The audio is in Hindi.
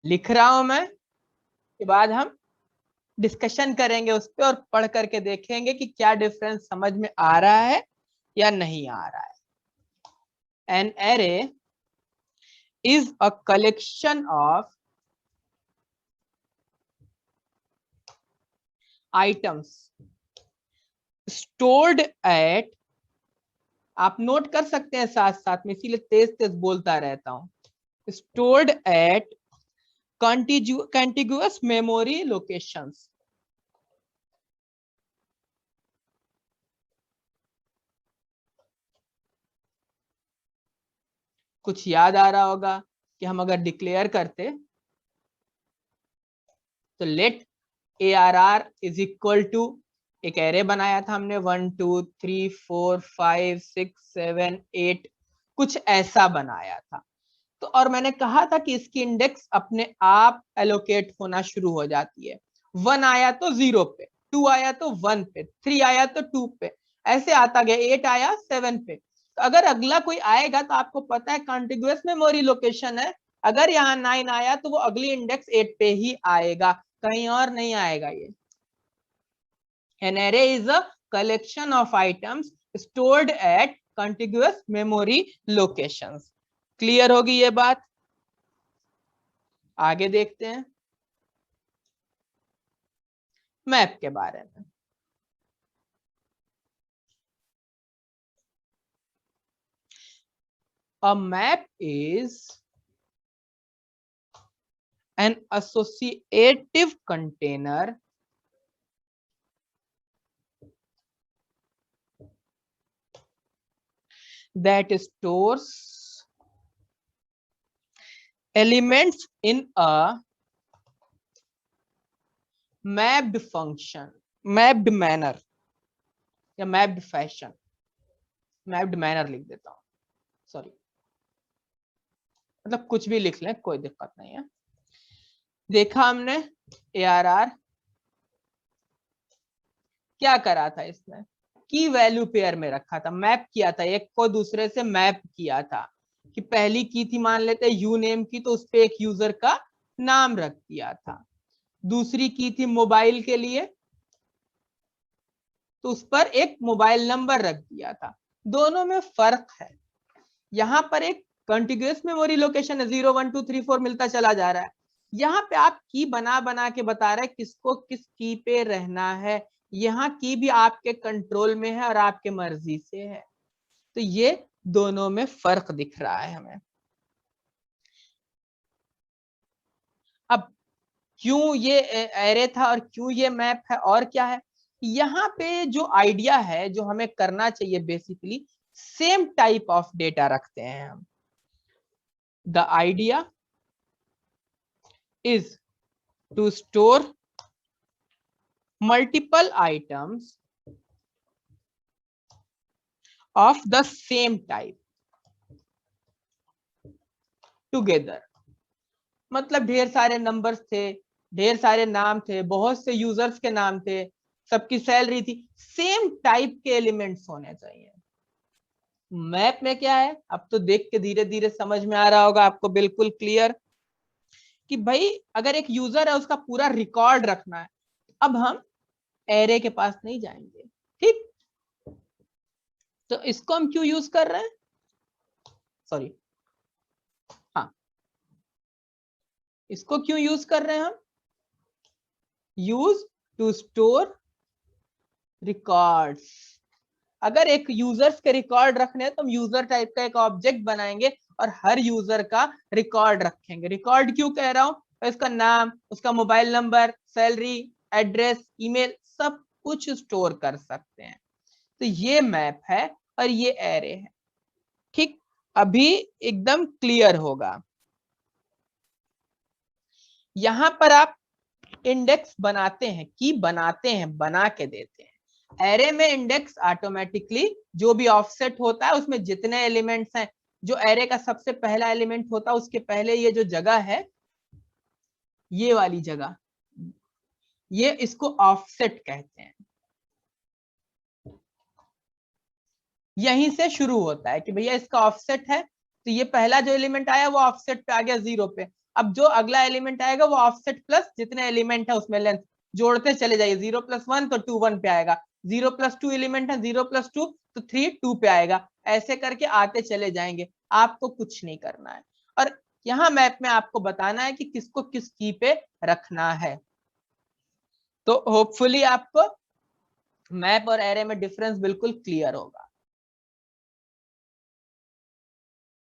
लिख रहा हूं मैं, के बाद हम डिस्कशन करेंगे उस पर और पढ़ करके देखेंगे कि क्या डिफरेंस समझ में आ रहा है या नहीं आ रहा है। An array is a collection of items stored at, आप नोट कर सकते हैं साथ साथ में, इसीलिए तेज तेज बोलता रहता हूं, stored at contiguous memory locations। कुछ याद आ रहा होगा कि हम अगर डिक्लेयर करते तो let A R R is equal to, एक एरे बनाया था हमने 1 2 3 4 5 6 7 8, कुछ ऐसा बनाया था। तो और मैंने कहा था कि इसकी इंडेक्स अपने आप एलोकेट होना शुरू हो जाती है। 1 आया तो 0 पे, 2 आया तो 1 पे, 3 आया तो 2 पे, ऐसे आता गया, 8 आया 7 पे। तो अगर अगला कोई आएगा तो आपको पता है कॉन्टिग्यूअस मेमोरी लोकेशन है, अगर यहाँ 9 आया तो वो अगली इंडेक्स 8 पे ही आएगा, कहीं और नहीं आएगा। ये an array is a collection of items stored at contiguous memory locations। Clear होगी ये बात? आगे देखते हैं मैप के बारे में। A map is an associative container that stores elements in a mapped function, mapped manner या mapped fashion, mapped manner लिख देता हूं, सॉरी, मतलब कुछ भी लिख लें कोई दिक्कत नहीं है। देखा हमने ARR क्या करा था, इसमें की वैल्यू पेयर में रखा था, मैप किया था, एक को दूसरे से मैप किया था कि पहली की थी मान लेते हैं यू नेम की, तो उस पे एक यूजर का नाम रख दिया था। दूसरी की थी मोबाइल के लिए, तो उस पर एक मोबाइल नंबर रख दिया था। दोनों में फर्क है, यहाँ पर एक कॉन्टिग्यूअस मेमोरी लोकेशन है, 0 1 2 3 4 मिलता चला जा रहा है। यहाँ पे आप की बना बना के बता रहे हैं किसको किस की पे रहना है, यहाँ की भी आपके कंट्रोल में है और आपके मर्जी से है। तो ये दोनों में फर्क दिख रहा है हमें। अब क्यों ये एरे था और क्यों ये मैप है और क्या है, यहाँ पे जो आइडिया है जो हमें करना चाहिए, basically same type of data रखते हैं हम। The idea is to store multiple items of the same type together। मतलब ढेर सारे नंबर्स थे, ढेर सारे नाम थे, बहुत से यूजर्स के नाम थे, सबकी सैलरी थी, सेम टाइप के एलिमेंट्स होने चाहिए। मैप में क्या है, अब तो देख के धीरे धीरे समझ में आ रहा होगा आपको बिल्कुल क्लियर कि भाई अगर एक यूजर है उसका पूरा रिकॉर्ड रखना है, अब हम एरे के पास नहीं जाएंगे, ठीक। तो इसको हम क्यों यूज कर रहे हैं, सॉरी, हाँ, इसको क्यों यूज कर रहे हैं हम, यूज टू स्टोर रिकॉर्ड्स। अगर एक यूजर्स के रिकॉर्ड रखने हैं तो हम यूजर टाइप का एक ऑब्जेक्ट बनाएंगे और हर यूजर का रिकॉर्ड रखेंगे। रिकॉर्ड क्यों कह रहा हूं, तो इसका नाम, उसका mobile number, salary, address, email, सब कुछ स्टोर कर सकते हैं। तो ये मैप है और ये एरे है, ठीक। अभी एकदम क्लियर होगा। यहां पर आप इंडेक्स बनाते हैं, की बनाते हैं, बना के देते हैं। एरे में इंडेक्स ऑटोमेटिकली जो भी ऑफसेट होता है उसमें जितने एलिमेंट्स हैं, जो एरे का सबसे पहला एलिमेंट होता है उसके पहले ये जो जगह है, ये वाली जगह, ये इसको ऑफसेट कहते हैं। यहीं से शुरू होता है कि भैया इसका ऑफसेट है, तो ये पहला जो एलिमेंट आया वो ऑफसेट पे आ गया 0 पे। अब जो अगला एलिमेंट आएगा वो ऑफसेट प्लस जितने एलिमेंट है उसमें लेंथ जोड़ते चले जाइए, 0 + 1 तो 2 1 पे आएगा, 0 + 2 एलिमेंट है, 0 + 2 तो 3 2 पे आएगा, ऐसे करके आते चले जाएंगे, आपको कुछ नहीं करना है। और यहाँ मैप में आपको बताना है कि किसको किस की पे रखना है। तो होपफुली आपको मैप और एरे में डिफरेंस बिल्कुल क्लियर होगा।